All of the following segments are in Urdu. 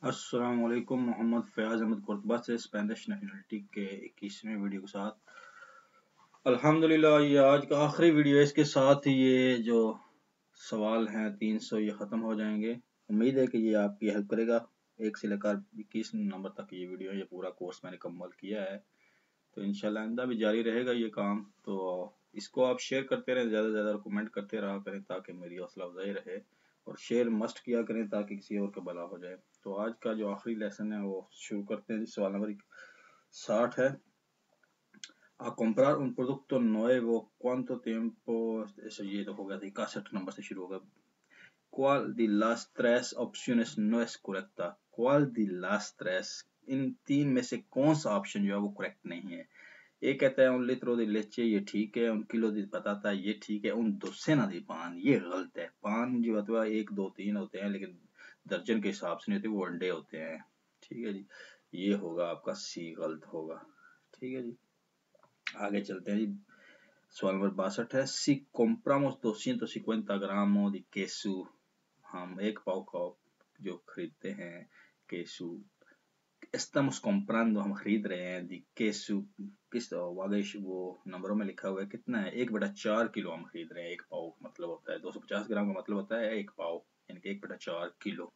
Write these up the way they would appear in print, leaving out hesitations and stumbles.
السلام علیکم. محمد فیاض احمد قرطبہ سے اسپینش نیشنلٹی کے 21ویں ویڈیو کے ساتھ الحمدللہ یہ آج کا آخری ویڈیو ہے. اس کے ساتھ یہ جو سوال ہیں 300 یہ ختم ہو جائیں گے. امید ہے کہ یہ آپ کی ہیلپ کرے گا. 1 سے لے کر 21 نمبر تک یہ ویڈیو یہ پورا کورس میں نے مکمل کیا ہے، تو انشاءاللہ آئندہ بھی جاری رہے گا یہ کام. تو اس کو آپ شیئر کرتے رہیں، زیادہ سے زیادہ کمنٹ کرتے رہا کریں تاکہ میری حوصلہ افزائی رہے، اور شیئر مسٹ کیا کریں تاکہ کسی اور کا بھلا ہو جائے. تو آج کا جو آخری لیسن ہے وہ شروع کرتے ہیں. سوال نمبر 60 ہے. A comprar un producto nuevo, ¿cuánto tiempo? Eso یہ تو ہوگا 61 نمبر سے شروع ہوگا. ¿Cuál de las tres opciones no es correcta? ¿Cuál de las tres? ان تین میں سے کون سا آپشن جو ہے وہ کریکٹ نہیں ہے. ایک کہتا ہے un litro de leche یہ ٹھیک ہے, un kilo de patata یہ ٹھیک ہے, un docena de pan یہ غلط ہے. پان جو ہوتا ہے 1 2 3 ہوتے ہیں لیکن درجن کے حساب سے نہیں ہوتے, وہ انڈے ہوتے ہیں. ٹھیک ہے جی, یہ ہوگا آپ کا سی غلط ہوگا. ٹھیک ہے جی, آگے چلتے ہیں جی. سوال نمبر 62 ہے. Si compramos 250 gramos de queso, ہم 1 پاؤ کا جو خریدتے ہیں کیسو, estamos comprando ہم خرید رہے ہیں, دی queso کس واگش وہ نمبروں میں لکھا ہوا ہے کتنا ہے, 1/4 کلو ہم خرید رہے ہیں. 1 پاؤ مطلب ہوتا ہے 250 گرام کا مطلب ہوتا ہے 1 پاؤ, یعنی کہ 1/4 کلو,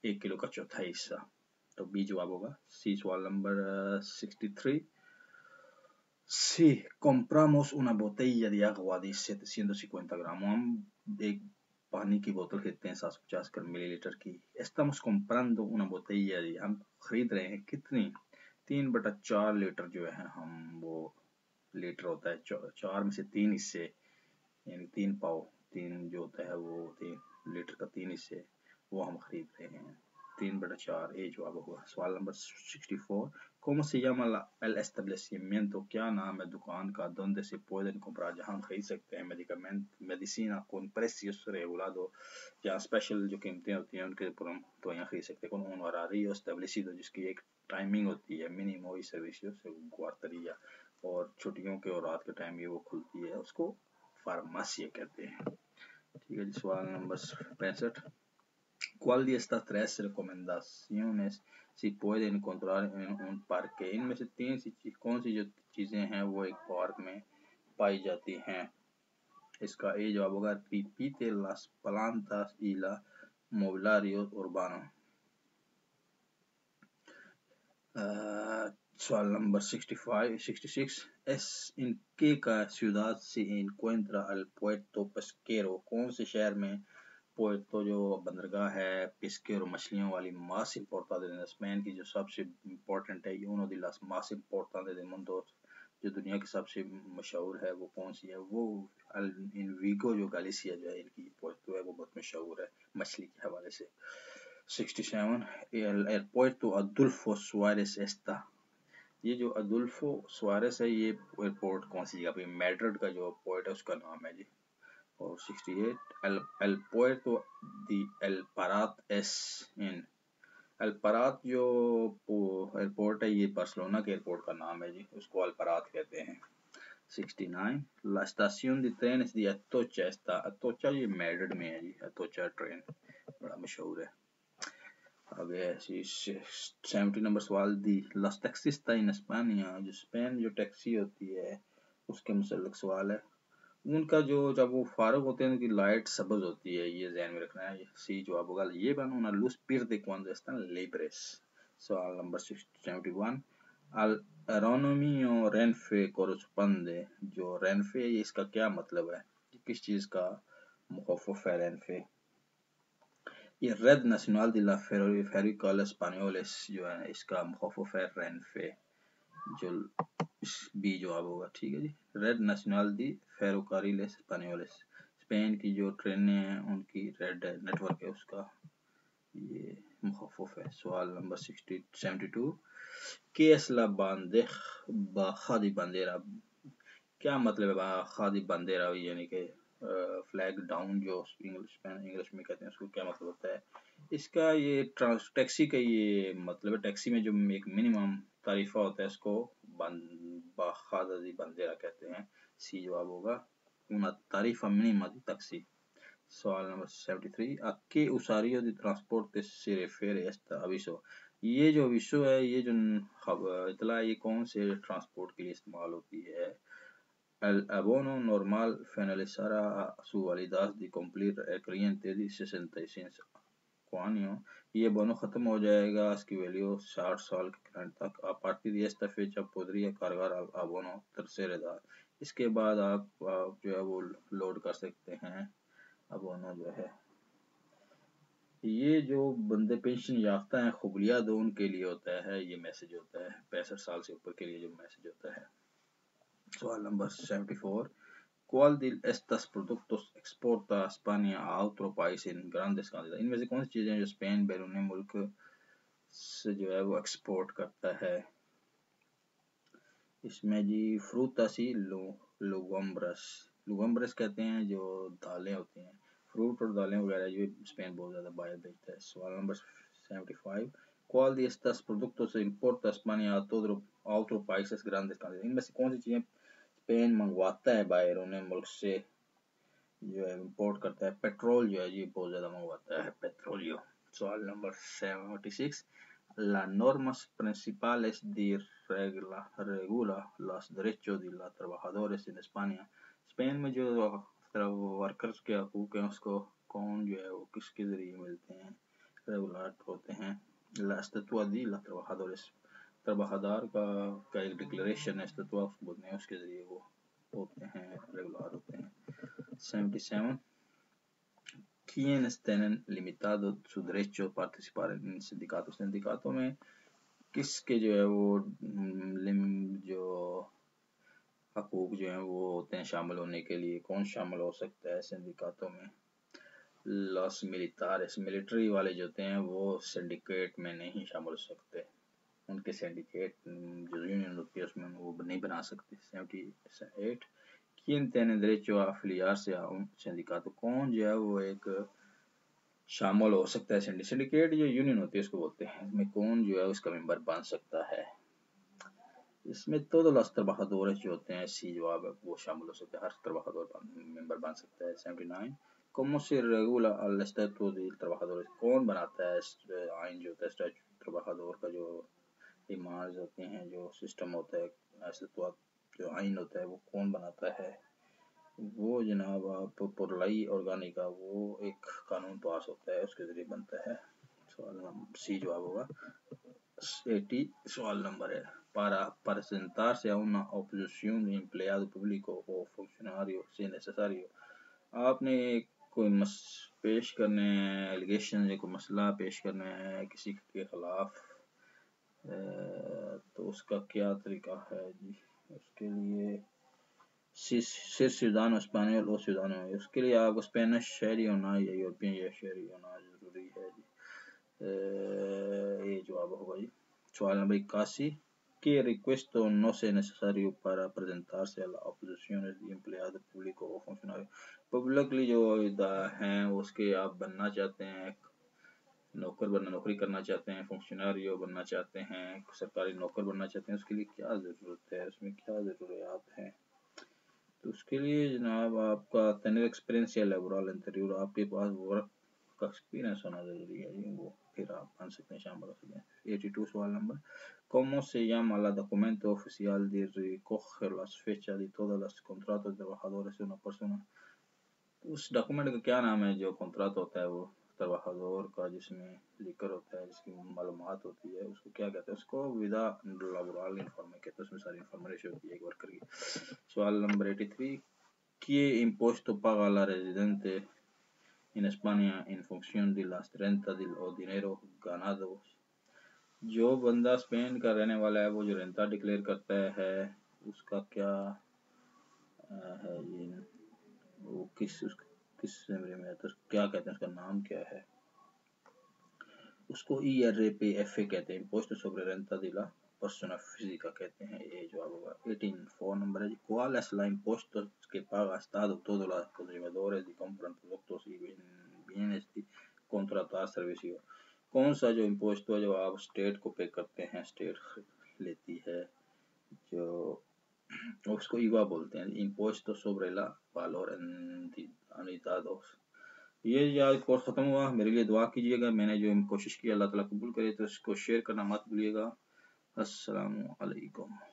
1 کلو کا چوتھائی حصہ. تو بی جواب ہوگا. سی سوال number 63. Si compramos una botella de agua de 750 gramos, ہم ایک پانی کی بوتل خریدتے ہیں 750 ملی لیٹر کی. estamos comprando una botella de, ہم خرید رہے ہیں کتنی, 3/4 لیٹر جو ہے ہم, وہ لیٹر ہوتا ہے 4 میں سے 3 حصے, یعنی 3 پاؤ, 3 جو ہوتا ہے وہ 3 لیٹر کا 3 حصے, وہ ہم خرید رہے ہیں. 3/4 اے جواب ہوگا. سوال number 64. ¿Cómo se llama el establecimiento? کیا نام ہے دکان کا donde se pueden comprar, جہاں ہم خرید سکتے ہیں medicina con precios regulados, جہاں اسپیشل جو قیمتیں ہوتی ہیں ان کے اوپر ہم دوائیاں خرید سکتے ہیں. con un horario establecido, جس کی ایک ٹائمنگ ہوتی ہے, mínimo y servicios guardería, اور چھٹیوں کے اور رات کے ٹائم یہ وہ کھلتی ہے, اس کو فارماسیا کہتے ہیں. ٹھیک ہے جی. سوال number 65. ¿Cuál de estas tres recomendaciones si puede encontrar en un parque? ان میں سے کون سی جو چیزیں ہیں وہ ایک پارک میں پائی جاتی ہیں. اس کا اے جواب ہوگا. repite las plantas y la mobiliario urbano. سوال number 66. ¿En qué ciudad se encuentra el puerto pesquero? کون سے شہر میں پورٹو جو بندرگاہ ہے پیسکیرو مچھلیوں والی, más importante de اسپین کی جو سب سے امپورٹنٹ ہے, uno de las más importantes del mundo, جو دنیا کی سب سے مشہور ہے, وہ کون سی ہے, وہ ان ویگو جو گالیسیا جو ہے ان کی پورٹو ہے, وہ بہت مشہور ہے مچھلی کے حوالے سے. 67. el puerto Adolfo Suárez está, یہ جو ادولفو سوارس ہے یہ ایئرپورٹ کون سی جگہ پہ, میڈرڈ کا جو پورٹ ہے اس کا نام ہے جی. اور 68. el puerto de El Prat es en, El Prat جو ایئرپورٹ ہے یہ بارسلونا کے ایئرپورٹ کا نام ہے جی, اس کو الپرات کہتے ہیں. 69. La estación de trenes de Atocha está, Atocha یہ میڈرڈ میں ہے جی, Atocha ٹرین بڑا مشہور ہے. آگے 70 نمبر سوال. دی las taxistas en España, جو اسپین جو ٹیکسی ہوتی ہے اس کے متعلق سوال ہے. ان کا جو جب وہ فارغ ہوتے ہیں ان کی لائٹ سبز ہوتی ہے, یہ ذہن میں رکھنا ہے. سی جواب ہوگا. یہ بنا una luz verde cuando están libres. سوال number 71. al aerónimo Renfe corresponde, جو رینفے ہے اس کا کیا مطلب ہے, کس چیز کا مخفف ہے رینفے. یہ red nacional de la ferrocarriles españoles جو ہے اس کا مخفف ہے رینفے, جو بی جواب ہوگا. ٹھیک ہے جی. ریڈ نیشنل دی فیروکاریلس اسپانیولس, اسپین کی جو ٹرینیں ہیں ان کی ریڈ نیٹ ورک ہے اس کا یہ مخفف ہے. سوال number 72. ¿Qué es la baja de bandera? کیا مطلب ہے baja de bandera, یعنی کہ فلیگ ڈاؤن جو انگلش میں کہتے ہیں, اس کو کیا مطلب ہوتا ہے. اس کا یہ ٹیکسی کا یہ مطلب ہے, ٹیکسی میں جو ایک منیمم تعریفہ ہوتا ہے اس کو bajada de bandera کہتے ہیں. سی جواب ہوگا. una tarifa mínima de taxi. سوال number 73 ¿A qué usuario de transporte se refiere este aviso? یہ جو aviso ہے، یہ جو اطلاع یہ کون سے ٹرانسپورٹ کے لیے استعمال ہوتی ہے؟ El abono normal finalizará su validez de cumplir el cliente de 65 años. یہ بونو ختم ہو جائے گا اس کی ویلیو 60 سال کے کلائنٹ تک. A partir de esta fecha podría cargar al abono tercera edad. اس کے بعد آپ جو ہے وہ لوڈ کر سکتے ہیں ابونو جو ہے. یہ جو بندے پینشن یافتہ ہیں قبولیت ان کے لیے ہوتا ہے، یہ میسج ہوتا ہے 65 سال سے اوپر کے لیے جو میسج ہوتا ہے. سوال number 74 ¿Cuál de estos productos exporta España a otro país en grandes cantidades? ان میں سے کون سی چیزیں جو اسپین بیرون ملک سے جو ہے وہ ایکسپورٹ کرتا ہے؟ اس میں جی فروٹاسی لوگمبرس کہتے ہیں جو دالیں ہوتی ہیں، فروٹ اور دالیں وغیرہ جو اسپین بہت زیادہ باہر بھیجتا ہے. سوال number 75 ¿Cuál de estos productos importa España a otro países grandes cantidades? ان میں سے کون سی چیزیں اسپین منگواتا ہے بیرون ملک سے جو ہے امپورٹ کرتا ہے؟ پیٹرول جو ہے جی بہت زیادہ منگواتا ہے پیٹرولio. سوال number 76 Las normas principales de regula los derechos de los trabajadores en España. Spain میں جو ورکرز کے حقوق ہیں اس کو کون جو ہے وہ کس کے ذریعے ملتے ہیں، ریگولیٹ ہوتے ہیں؟ La estatua de los trabajadores، trabajador کا ایک ڈکلریشن ہے estatua بولتے ہیں، اس کے ذریعے وہ ہوتے ہیں ریگولار ہوتے ہیں. 77 ¿Quiénes tienen limitado su derecho a participar en sindicatos? سندیکاتوں میں کس کے جو ہے وہ جو حقوق جو ہیں وہ ہوتے ہیں شامل ہونے کے لیے؟ کون شامل ہو سکتا ہے سندیکاتوں میں؟ Los militares، ملٹری والے جو ہوتے ہیں وہ سنڈیکیٹ میں نہیں شامل ہو سکتے، ان کے سنڈیکیٹ جو یونین ہوتی ہے اس میں وہ نہیں بنا سکتے. 78 ¿Quién tiene derecho a afiliarse a un sindicato؟ کون جو ہے وہ ایک شامل ہو سکتا ہے سنڈیکیٹ جو یونین ہوتی ہے اس کو بولتے ہیں، اس میں کون جو ہے اس کا ممبر بن سکتا ہے؟ اس میں todos los trabajadores جو ہوتے ہیں سی جواب ہے وہ شامل ہو سکتے ہیں، ہر trabajador ممبر بن سکتا ہے. 79 ¿Cómo se regula el estatuto del trabajador؟ کون بناتا ہے آئین جو ہوتا ہے اسٹیچو trabajador کا، جو ایمانز ہوتے ہیں جو سسٹم ہوتا ہے جو آئین ہوتا ہے وہ کون بناتا ہے؟ وہ جناب آپ پر لائی آرگینکا وہ ایک قانون پاس ہوتا ہے اس کے ذریعے بنتا ہے. سوال نمبر سی جواب ہوگا. 80 سوال نمبر ہے para presentarse a una oposición de empleado público o funcionario si necesario. آپ نے کوئی پیش کرنے ایلیگیشن یا کوئی مسئلہ پیش کرنا ہے کسی کے خلاف تو اس کا کیا طریقہ ہے جی؟ اس کے لیے ser ciudadano español o ciudadano، اس کے لیے آپ کو اسپینش شہری ہونا یا یورپین یا شہری ہونا ضروری ہے جی. یہ جواب ہوگا جی. سوال number 81 ¿Qué requisito no es necesario para presentarse a la oposición de empleado público o funcionario؟ Publicly جو ہیں اس کے آپ بننا چاہتے ہیں، نوکری کرنا چاہتے ہیں، فنکشناریو بننا چاہتے ہیں، سرکاری نوکر بننا چاہتے ہیں، اس کے لیے کیا ضرورت ہے، اس میں کیا ضروریات ہیں؟ تو اس کے لیے جناب آپ کا تینر ایکسپیرینس یا لیبرال انٹرویو، آپ کے پاس ورک کا ایکسپیرینس ہونا ضروری ہے جی، وہ پھر آپ بن سکتے ہیں، شامل ہو سکتے ہیں. 82 سوال number ¿Cómo se llama el documento oficial de recoger las fechas de todos los contratos de trabajadores de una persona؟ اس ڈاکومنٹ کا کیا نام ہے جو کنٹرات ہوتا ہے وہ trabajador کا، جس میں لکر ہوتا ہے، جس کی معلومات ہوتی ہے، اس کو کیا کہتے ہیں؟ اس کو ودا لابورال انفارمے کہتے ہیں، اس میں ساری انفارمیشن ہوتی ہے ایک ورکر کی. سوال number 83 ¿Qué impuesto paga la residente en España en función de las rentas o dinero ganados؟ جو بندہ اسپین کا رہنے والا ہے وہ جو رینتا ڈکلیئر کرتا ہے اس کا کیا ہے یہ، وہ کس زمرے میں آتا ہے، کیا کہتے ہیں، اس کا نام کیا ہے؟ اس کو IRPF کہتے ہیں، impuesto sobre renta de la persona física کہتے ہیں. یہ جواب ہوگا. 4 نمبر ہے ¿Cuál es la impuesto que paga Estado todos los consumidores de compran productos y bienes de contratar servicio؟ کون سا جو امپوسٹ جو آپ اسٹیٹ کو پے کرتے ہیں، اسٹیٹ لیتی ہے، جو اس کو ایوا بولتے ہیں، impuesto sobre la valor añadidos. یہ آج کورس ختم ہوا، میرے لیے دعا کیجیے گا، میں نے جو کوشش کی اللہ تعالیٰ قبول کرے، تو اس کو شیئر کرنا مت بھولیے گا۔ السلام علیکم۔